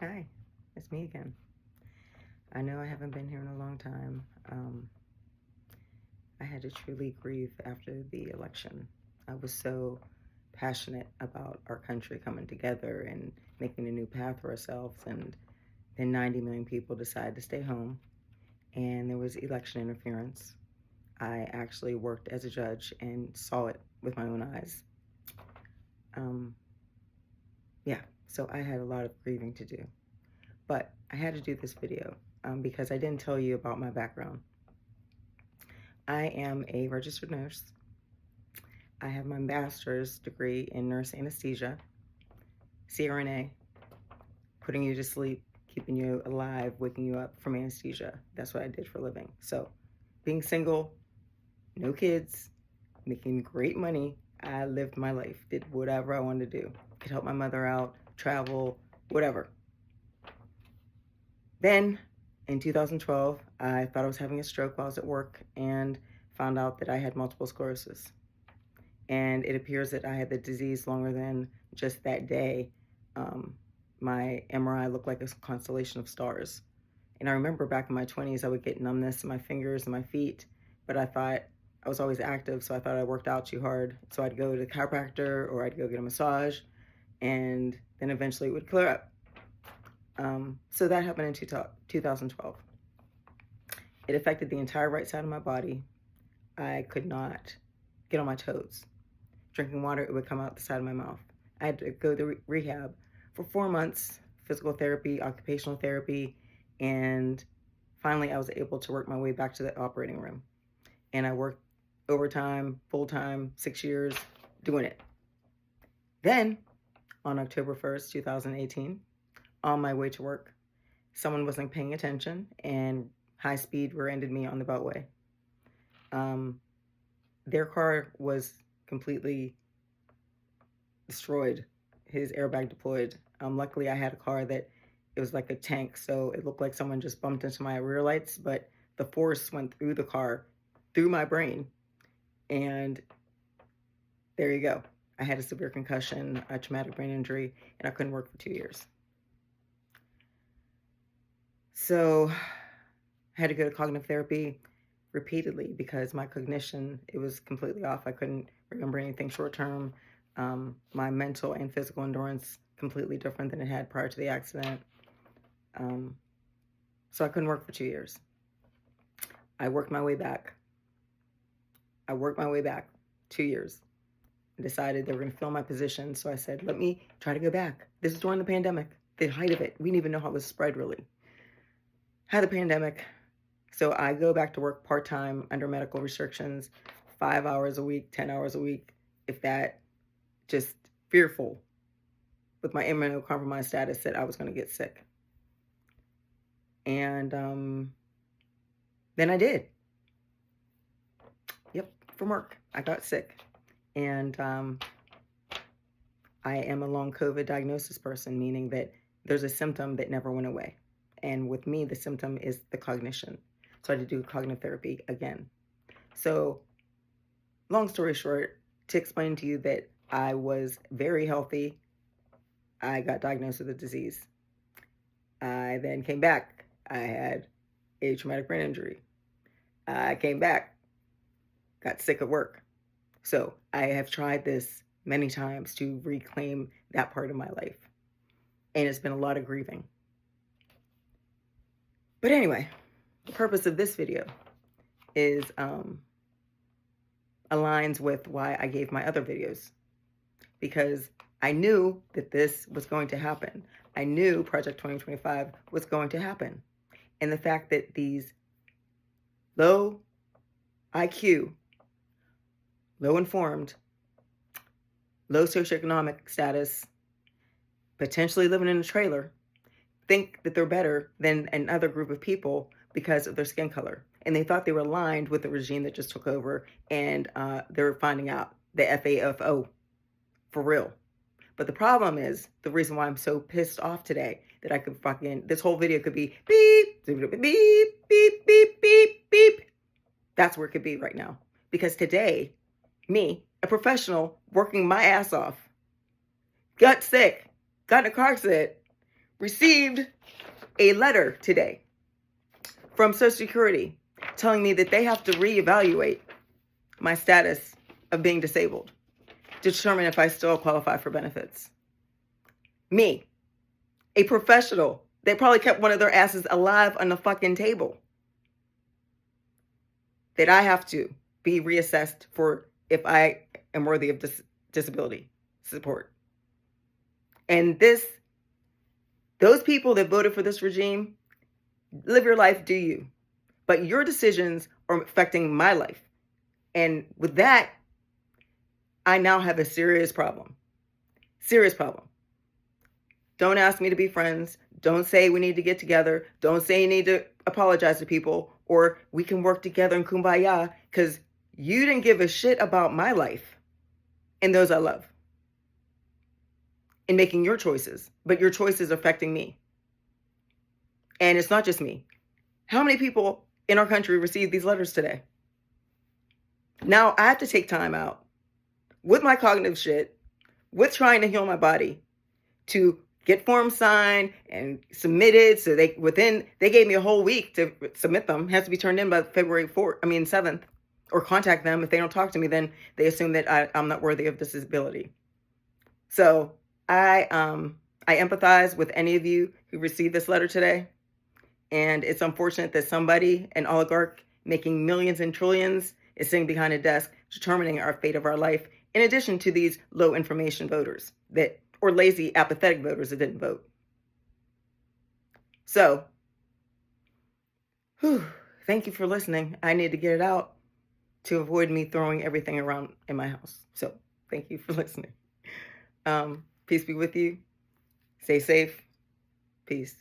Hi, it's me again. I know I haven't been here in a long time. I had to truly grieve after the election. I was so passionate about our country coming together and making a new path for ourselves, and then 90 million people decided to stay home, and there was election interference. I actually worked as a judge and saw it with my own eyes. Um, yeah, so I had a lot of grieving to do. But I had to do this video because I didn't tell you about my background. I am a registered nurse. I have my master's degree in nurse anesthesia, CRNA, putting you to sleep, keeping you alive, waking you up from anesthesia. That's what I did for a living. So, being single, no kids, making great money, I lived my life, did whatever I wanted to do. Could help my mother out, travel, whatever. Then, in 2012, I thought I was having a stroke while I was at work and found out that I had multiple sclerosis. And it appears that I had the disease longer than just that day. My MRI looked like a constellation of stars. And I remember back in my 20s, I would get numbness in my fingers and my feet, but I thought I was always active, so I thought I worked out too hard. So I'd go to the chiropractor or I'd go get a massage, and then eventually it would clear up. So that happened in 2012. It affected the entire right side of my body. I could not get on my toes. Drinking water, it would come out the side of my mouth. I had to go to rehab for 4 months, physical therapy, occupational therapy, and finally I was able to work my way back to the operating room. And I worked overtime, full-time, 6 years, doing it. Then, on October 1st, 2018, on my way to work, someone wasn't paying attention and high-speed rear-ended me on the beltway. Their car was completely destroyed, his airbag deployed. Luckily, I had a car that it was like a tank, so it looked like someone just bumped into my rear lights, but the force went through the car, through my brain, and there you go. I had a severe concussion, a traumatic brain injury, and I couldn't work for 2 years. So I had to go to cognitive therapy repeatedly because my cognition, it was completely off. I couldn't remember anything short term. My mental and physical endurance completely different than it had prior to the accident. So I couldn't work for 2 years. I worked my way back. 2 years. I decided they were going to fill my position. So I said, let me try to go back. This is during the pandemic, the height of it. We didn't even know how it was spread really. Had the pandemic. So I go back to work part-time under medical restrictions, 5 hours a week, 10 hours a week, if that, just fearful with my immunocompromised status that I was going to get sick. And then I did. Yep, from work. I got sick. And I am a long COVID diagnosis person, meaning that there's a symptom that never went away. And with me, the symptom is the cognition. So I had to do cognitive therapy again. So long story short, to explain to you that I was very healthy, I got diagnosed with a disease. I then came back. I had a traumatic brain injury. I came back, got sick at work. So I have tried this many times to reclaim that part of my life. And it's been a lot of grieving. But anyway, the purpose of this video is aligns with why I gave my other videos, because I knew that this was going to happen. I knew Project 2025 was going to happen. And the fact that these low IQ, low informed, low socioeconomic status, potentially living in a trailer, think that they're better than another group of people because of their skin color. And they thought they were aligned with the regime that just took over, and they're finding out the FAFO for real. But the problem is, the reason why I'm so pissed off today that I could this whole video could be beep, beep, beep, beep, beep, beep, beep. That's where it could be right now. Because today, me, a professional, working my ass off, got sick, got in a car accident, received a letter today from Social Security telling me that they have to reevaluate my status of being disabled to determine if I still qualify for benefits. Me, a professional that probably kept one of their asses alive on the fucking table, that I have to be reassessed for if I am worthy of disability support. And those people that voted for this regime, live your life, do you. But your decisions are affecting my life. And with that, I now have a serious problem. Serious problem. Don't ask me to be friends. Don't say we need to get together. Don't say you need to apologize to people, or we can work together in kumbaya, because you didn't give a shit about my life and those I love in making your choices, but your choices affecting me. And it's not just me. How many people in our country received these letters today? Now I have to take time out with my cognitive shit, with trying to heal my body, to get forms signed and submitted. So they gave me a whole week to submit them. It has to be turned in by February 7th, or contact them. If they don't talk to me, then they assume that I'm not worthy of disability. So I empathize with any of you who received this letter today. And it's unfortunate that somebody, an oligarch making millions and trillions, is sitting behind a desk determining our fate of our life, in addition to these low information voters or lazy, apathetic voters that didn't vote. So, thank you for listening. I need to get it out to avoid me throwing everything around in my house. So, thank you for listening. Peace be with you. Stay safe. Peace.